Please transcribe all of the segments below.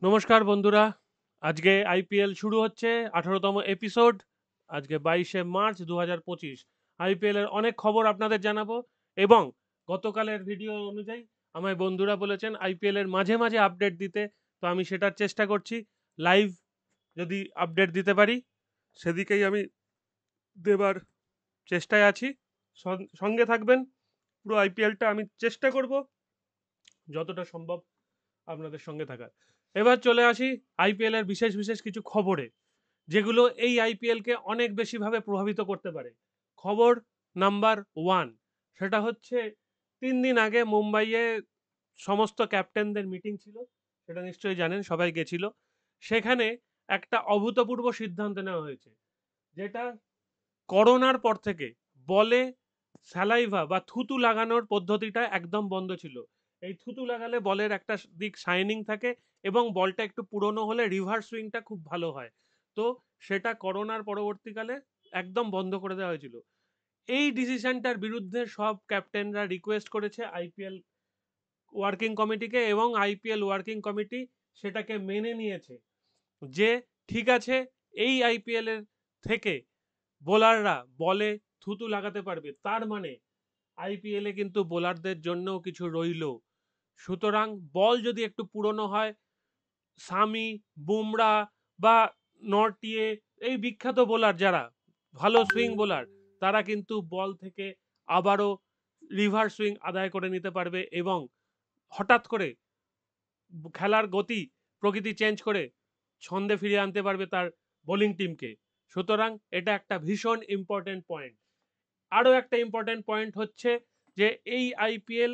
নমস্কার বন্ধুরা, আজকে আইপিএল শুরু হচ্ছে 18তম এপিসোড। আজকে 22শে মার্চ 2025। আইপিএলের অনেক খবর আপনাদের জানাবো এবং গতকালের ভিডিও অনুযায়ী আমায় বন্ধুরা বলেছেন আইপিএলের মাঝে মাঝে আপডেট দিতে, তো আমি সেটার চেষ্টা করছি। লাইভ যদি আপডেট দিতে পারি সেদিকেই আমি দেবার চেষ্টায় আছি। সঙ্গে থাকবেন, পুরো আইপিএলটা আমি চেষ্টা করব যতটা সম্ভব আপনাদের সঙ্গে থাকার। এবার চলে আসি আইপিএল এর বিশেষ বিশেষ কিছু খবরে, যেগুলো এই আইপিএলকে অনেক বেশিভাবে প্রভাবিত করতে পারে। খবর নাম্বার ওয়ান, সেটা হচ্ছে 3 দিন আগে মুম্বাইয়ে সমস্ত ক্যাপ্টেনদের মিটিং ছিল, সেটা নিশ্চয়ই জানেন, সবাই গেছিল। সেখানে একটা অভূতপূর্ব সিদ্ধান্ত নেওয়া হয়েছে, যেটা করোনার পর থেকে বলে স্যালাইভা বা থুতু লাগানোর পদ্ধতিটা একদম বন্ধ ছিল। এই থুতু লাগালে বলের একটা দিক শাইনিং থাকে এবং বলটা একটু পুরনো হলে রিভার্স সুইংটা খুব ভালো হয়। তো সেটা করোনার পরবর্তীকালে একদম বন্ধ করে দেওয়া হয়েছিল। এই ডিসিশনটার বিরুদ্ধে সব ক্যাপ্টেনরা রিকোয়েস্ট করেছে আইপিএল ওয়ার্কিং কমিটিকে এবং আইপিএল ওয়ার্কিং কমিটি সেটাকে মেনে নিয়েছে, যে ঠিক আছে, এই আইপিএল এর থেকে বোলাররা বলে থুতু লাগাতে পারবে, তার মানে আইপিএলে কিন্তু বোলারদের জন্যও কিছু রইলো। সুতরাং বল যদি একটু পুরনো হয়, সামি, বুমরা বা নরটিয়ে, এই বিখ্যাত বোলার যারা ভালো সুইং বোলার, তারা কিন্তু বল থেকে আবারও রিভার্স সুইং আদায় করে নিতে পারবে এবং হঠাৎ করে খেলার গতি প্রকৃতি চেঞ্জ করে ছন্দে ফিরিয়ে আনতে পারবে তার বোলিং টিমকে। সুতরাং এটা একটা ভীষণ ইম্পর্টেন্ট পয়েন্ট। আরও একটা ইম্পর্টেন্ট পয়েন্ট হচ্ছে যে এই আইপিএল,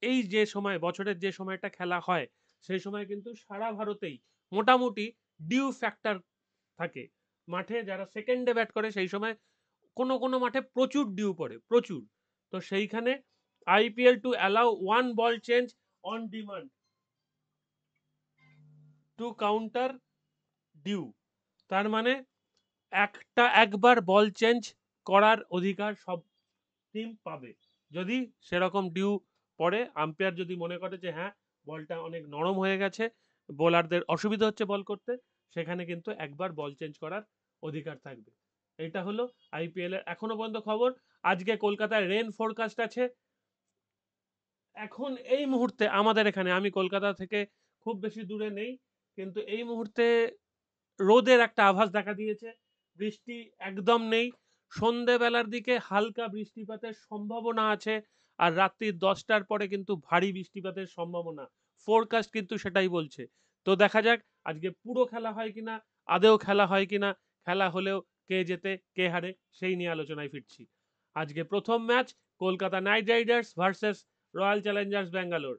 এই যে সময় বছরের যে সময়টা খেলা হয়, সেই সময় কিন্তু সারা ভারতেই মোটামুটি ডিউ ফ্যাক্টর থাকে। মাঠে যারা সেকেন্ডে ব্যাট করে সেই সময় কোনো কোনো মাঠে প্রচুর ডিউ পড়ে, প্রচুর। তো সেইখানে IPL to allow one ball change on demand to counter dew, তার মানে একবার বল চেঞ্জ করার অধিকার সব টিম পাবে। যদি সেরকম ডিউ পড়ে, আম্পায়ার যদি মনে করে যে হ্যাঁ, বলটা অনেক নরম হয়ে গেছে, বোলারদের অসুবিধা হচ্ছে বল করতে, সেখানে কিন্তু একবার বল চেঞ্জ করার অধিকার থাকবে। এটা হলো আইপিএল এর এখনো পর্যন্ত খবর। আজকে কলকাতায় রেন ফোরকাস্ট আছে। এখন এই মুহূর্তে আমাদের এখানে, আমি কলকাতা থেকে খুব বেশি দূরে নেই, কিন্তু এই মুহূর্তে রোদের একটা আভাস দেখা দিয়েছে। বৃষ্টি একদম নেই। সন্ধেবেলার দিকে হালকা বৃষ্টিপাতের সম্ভাবনা আছে, আর রাত্রি 10টার পরে কিন্তু ভারী বৃষ্টিপাতের সম্ভাবনা। ফোরকাস্ট কিন্তু সেটাই বলছে। তো দেখা যাক আজকে পুরো খেলা হয় কিনা, আদেও খেলা হয় কিনা, খেলা হলেও কে জেতে কে হারে সেই নিয়ে আলোচনায় ফিরছি। আজকে প্রথম match Kolkata night Riders versus royal Challengers Bangalore.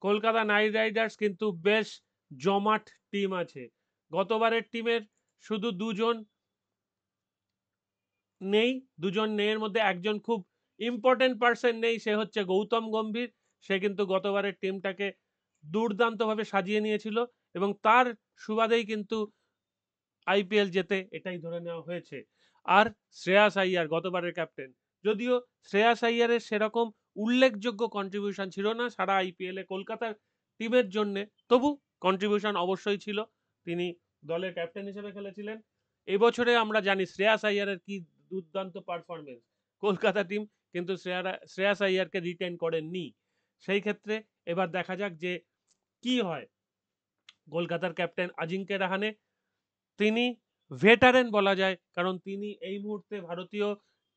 Kolkata night Riders কিন্তু বেশ জমাট টিম আছে। গতবারের টিমের শুধু দুজন নেই, দুজন নেই, এর মধ্যে একজন খুব ইম্পর্টেন্ট পার্সন নেই, সে হচ্ছে গৌতম গম্ভীর। সে কিন্তু গতবারের টিমটাকে দুর্দান্তভাবে সাজিয়ে নিয়েছিল এবং তার সুবাদেই কিন্তু আইপিএল জেতে, এটাই ধরে নেওয়া হয়েছে। আর শ্রেয়াস আইয়ার গতবারের ক্যাপ্টেন, যদিও শ্রেয়াস আইয়ারের সেরকম উল্লেখযোগ্য কন্ট্রিবিউশন ছিল না সারা আইপিএলে কলকাতার টিমের জন্য, তবু কন্ট্রিবিউশন অবশ্যই ছিল। তিনি দলের ক্যাপ্টেন হিসেবে খেলেছিলেন। এবছরে আমরা জানি শ্রেয়াস আইয়ারের কি দুর্দান্ত পারফরমেন্স। কলকাতা টিম কিন্তু শ্রেয়াস আইয়ারকে রিটেন করেননি। সেই ক্ষেত্রে এবার দেখা যাক যে কি হয়। কলকাতার ক্যাপ্টেন আজিঙ্কে রাহানে, তিনি ভেটারেন বলা যায়, কারণ তিনি এই মুহূর্তে ভারতীয়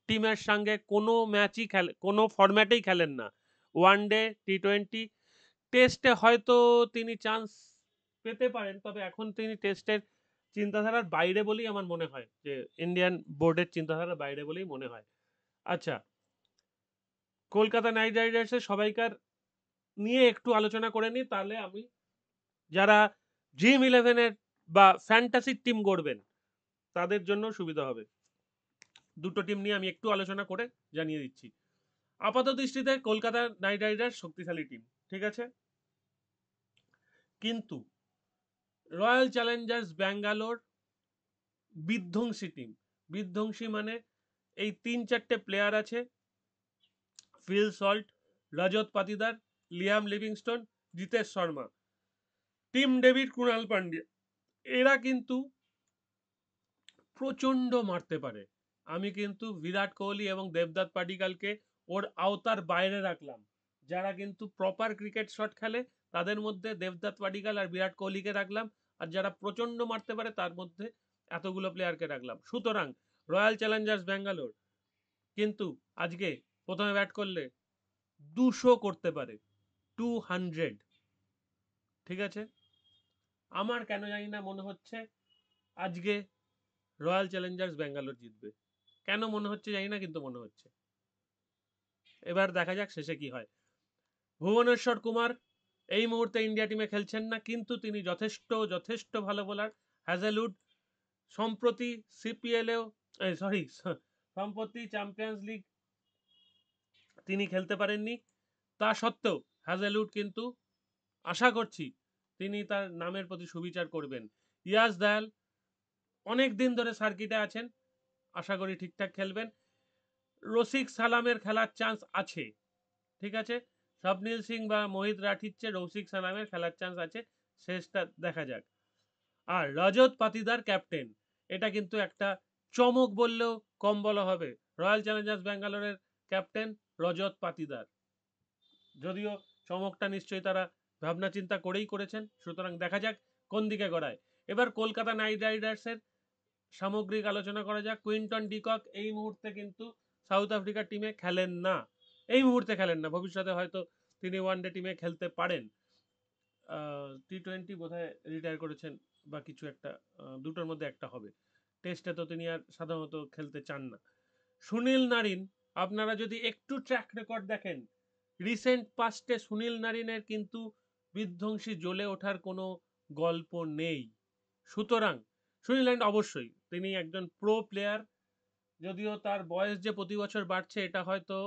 টিমের সঙ্গে কোনো ম্যাচই কোনো ফরম্যাটেই খেলেন না। ওয়ানডে, টি-20, টেস্টে হয়তো তিনি চান্স পেতে পারেন, তবে এখন তিনি টেস্টের চিন্তাধারার বাইরে বলেই আমার মনে হয়, যে ইন্ডিয়ান বোর্ডের চিন্তাধারার বাইরে বলেই মনে হয়। আচ্ছা, কলকাতা নাইট রাইডার্সের সবাইকার নিয়ে একটু আলোচনা করে নিই, তাহলে আমি, যারা ড্রিম ইলেভেনের বা ফ্যান্টাসি টিম গড়বেন, তাদের জন্য সুবিধা হবে। দুটো টিম নিয়ে আমি একটু আলোচনা করে জানিয়ে দিচ্ছি। আপাত দৃষ্টিতে কলকাতা নাইট রাইডার্স শক্তিশালী টিম, ঠিক আছে, কিন্তু রয়্যাল চ্যালেঞ্জার্স ব্যাঙ্গালোর বিধ্বংসী টিম। বিধ্বংসী মানে এই 3-4টে প্লেয়ার আছে, Phil Salt, Rajat Patidar, Liam Livingstone, Jitesh Sharma. Tim David, Krunal Pandya এরা কিন্তু প্রচণ্ড মারতে পারে। আমি কিন্তু বিরাট কোহলি এবং দেবদত্ত পাডিক্কালকে ওর আওতার বাইরে রাখলাম। যারা কিন্তু প্রপার ক্রিকেট শট খেলে তাদের মধ্যে দেবদত্ত পাডিক্কাল আর বিরাট কোহলিকে রাখলাম। আর যারা প্রচণ্ড মারতে পারে তার মধ্যে এতগুলো প্লেয়ারকে রাখলাম। সুতরাং রয়্যাল চ্যালেঞ্জার্স ব্যাঙ্গালোর কিন্তু আজকে প্রথমে ব্যাট করলে 200 করতে পারে, 200। ঠিক আছে, আমার কেন জানি না মনে হচ্ছে আজকে রয়্যাল চ্যালেঞ্জার্স ব্যাঙ্গালোর জিতবে। কেন মনে হচ্ছে জানি না, কিন্তু মনে হচ্ছে। এবার দেখা যাক শেষে কি হয়। ভুবনেশ্বর কুমার এই মুহূর্তে ইন্ডিয়া টিমে খেলছেন না, কিন্তু তিনি যথেষ্ট ভালো বোলার। হ্যাজেলউড সম্প্রতি সিপিএলেও সম্প্রতি চ্যাম্পিয়ন্স লিগ তিনি খেলতে পারেননি। তা সত্ত্বেও হ্যাজেলউড কিন্তু আশা করছি তিনি তার নামের প্রতি সুবিচার করবেন। ইয়াস দয়াল অনেক দিন ধরে সার্কিটে আছেন, আশা করি ঠিকঠাক খেলবেন। রসিক সালামের খেলার চান্স আছে, ঠিক আছে। স্বপ্নীল সিং বা মোহিত রাঠির চেয়ে রসিক সালামের খেলার চান্স আছে, শেষটা দেখা যাক। আর রজত পাতিদার ক্যাপ্টেন, এটা কিন্তু একটা চমক বললেও কম বলা হবে। রয়্যাল চ্যালেঞ্জার্স ব্যাঙ্গালোরের ক্যাপ্টেন রজত পাতিদার, যদিও চমকটা নিশ্চয়ই তারা ভাবনা চিন্তা করেই করেছেন। সুতরাং দেখা যাক কোন দিকে গড়ায়। এবার কলকাতা নাইট রাইডার্সের সামগ্রিক আলোচনা করা যাক। কুইন্টন ডিকক এই মুহূর্তে কিন্তু সাউথ আফ্রিকার টিমে খেলেন না, এই মুহূর্তে খেলেন না। ভবিষ্যতে হয়তো তিনি ওয়ানডে টিমে খেলতে পারেন। টি-20 বোধহয় রিটায়ার করেছেন বা কিছু একটা, দুটোর মধ্যে একটা হবে। টেস্টে তো তিনি আর সাধারণত খেলতে চান না। সুনীল নারিন, আপনারা যদি একটু ট্র্যাক রেকর্ড দেখেন, রিসেন্ট পাস্টে সুনীল নারিনের কিন্তু বিধ্বংসী জ্বলে ওঠার কোনো গল্প নেই। সুতরাং সুনীল নারিন অবশ্যই তিনি একজন প্রো প্লেয়ার, যদিও তার বয়স যে প্রতি বছর বাড়ছে এটা হয়তো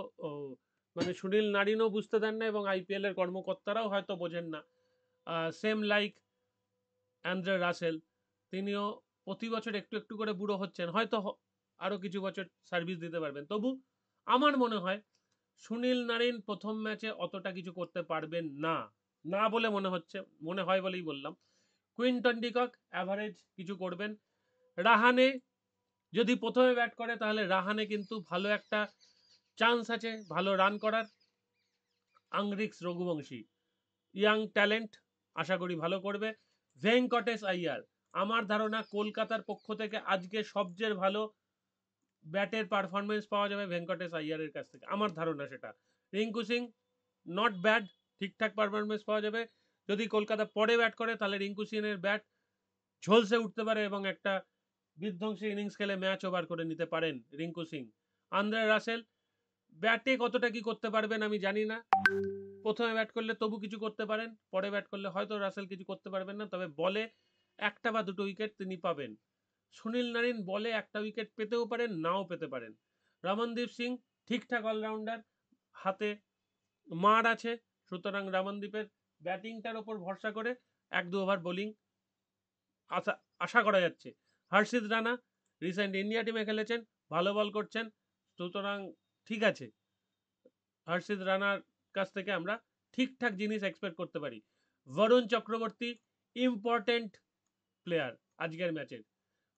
মানে সুনীল নারিনও বুঝতে দেন না এবং আইপিএল এর কর্মকর্তারাও হয়তো বোঝেন না। সেম লাইক অ্যান্ড্রে রাসেল, তিনিও প্রতি বছর একটু করে বুড়ো হচ্ছেন, হয়তো আরো কিছু বছর সার্ভিস দিতে পারবেন। তবু আমার মনে হয় সুনীল নারিন প্রথম ম্যাচে অতটা কিছু করতে পারবেন না, না বলে মনে হচ্ছে, মনে হয় বলেই বললাম। কুইন্টন ডিকক অ্যাভারেজ কিছু করবেন। রাহানে যদি প্রথমে ব্যাট করে তাহলে রাহানে কিন্তু ভালো একটা চান্স আছে ভালো রান করার। আংরিক্স রঘুবংশী ইয়াং ট্যালেন্ট, আশা করি ভালো করবে। ভেঙ্কটেশ আইয়ার, আমার ধারণা কলকাতার পক্ষ থেকে আজকে সবচেয়ে ভালো ব্যাটের পারফরমেন্স পাওয়া যাবে ভেঙ্কটেশ আইয়ারের কাছ থেকে, আমার ধারণা সেটা। রিঙ্কু সিং নট ব্যাড, ঠিকঠাক পারফরমেন্স পাওয়া যাবে। যদি কলকাতা পরে ব্যাট করে তাহলে রিঙ্কু সিং এর ব্যাট ঝলসে উঠতে পারে এবং একটা বিধ্বংসী ইনিংস খেলে ম্যাচ ওভার করে নিতে পারেন রিঙ্কু সিং। আন্দ্রে রাসেল ব্যাটে কতটা কি করতে পারবেন আমি জানি না। প্রথমে ব্যাট করলে তবু কিছু করতে পারেন, পরে ব্যাট করলে হয়তো রাসেল কিছু করতে পারবেন না, তবে বলে একটা বা দুটো উইকেট তিনি পাবেন। সুনীল নারিন বলে একটা উইকেট পেতেও পারেন, নাও পেতে পারেন। রমনদীপ সিং ঠিকঠাক অলরাউন্ডার, হাতে মার আছে, সুতরাং রমনদীপের ব্যাটিংটার ওপর ভরসা করে 1-2 ওভার বোলিং আশা করা যাচ্ছে। হর্ষিত রানা রিসেন্ট ইন্ডিয়া টিমে খেলেছেন, ভালো বল করছেন, সুতরাং ঠিক আছে। হর্ষিত রানার কাছ থেকে আমরা ঠিকঠাক জিনিস এক্সপেক্ট করতে পারি। বরুণ চক্রবর্তী ইম্পর্টেন্ট প্লেয়ার, আজকের ম্যাচের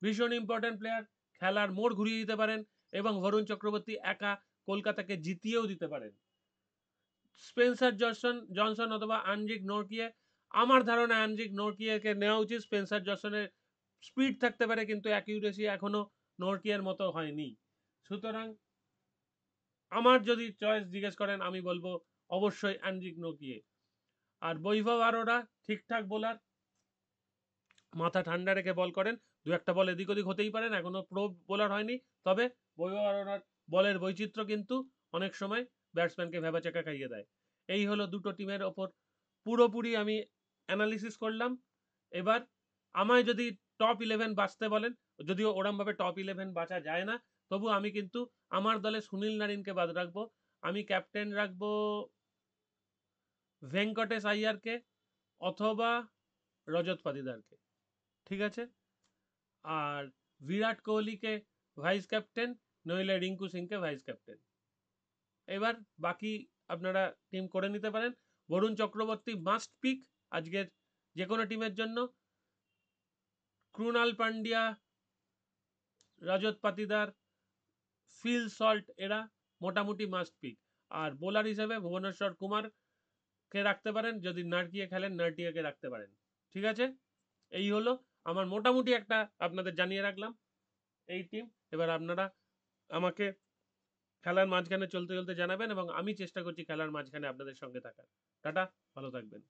ভীষণ ইম্পর্টেন্ট প্লেয়ার, খেলার মোড় ঘুরিয়ে দিতে পারেন এবং বরুণ চক্রবর্তী একা কলকাতাকে জিতিয়েও দিতে পারেন। স্পেন্সার জনসন অথবা আন্ড্রিক নরকিয়ে, আমার ধারণা আন্ড্রিক নরকিয়াকে নেওয়া উচিত। স্পেন্সার জনসনের স্পিড থাকতে পারে কিন্তু অ্যাকিউরেসি এখনো নরকিয়ার মতো হয়নি। সুতরাং আমার যদি চয়েস জিজ্ঞেস করেন আমি বলবো অবশ্যই অ্যান্ড্রিক নরকিয়ে। আর বৈভব আরোরা ঠিকঠাক বোলার, মাথা ঠান্ডা রেখে বল করেন, দু একটা বল এদিক ওদিক হতেই পারেন, এখনো প্রো বোলার হয়নি, তবে বৈভব আরোরার বলের বৈচিত্র্য কিন্তু অনেক সময় ব্যাটসম্যানকে ভেবাচাকা খাইয়ে দেয়। এই হলো দুটো টিমের ওপর পুরোপুরি আমি অ্যানালিসিস করলাম। এবার আমায় যদি টপ 11 বাঁচতে বলেন, যদিও ওরমভাবে টপ 11 বাঁচা যায় না, তবু আমি কিন্তু আমার দলে সুনীল নারিনকে বাদ রাখবো। আমি ক্যাপ্টেন রাখবো ভেঙ্কটেশ আইয়ারকে অথবা রজত পাতিদারকে, ঠিক আছে। আর বিরাট কোহলিকে ভাইস ক্যাপ্টেন, নইলে রিঙ্কু সিংকে ভাইস ক্যাপ্টেন। এবার বাকি আপনারা টিম করে নিতে পারেন। বরুণ চক্রবর্তী মাস্ট পিক আজকের যে কোনো টিমের জন্য ক্রুনাল পান্ডিয়া, রজত পাতিদার, ফিল সল্ট এরা মোটামুটি মাস্ট পিক। আর বোলার হিসেবে ভুবনেশ্বর কুমারকে রাখতে পারেন, যদি নারকিয়ে খেলেন নারটিয়াকে রাখতে পারেন। ঠিক আছে, এই হলো আমার মোটামুটি একটা আপনাদের জানিয়ে রাখলাম এই টিম। এবার আপনারা আমাকে খেলার মাঝখানে চলতে চলতে জানাবেন এবং আমি চেষ্টা করছি খেলার মাঝখানে আপনাদের সঙ্গে থাকার। টাটা, ভালো থাকবেন।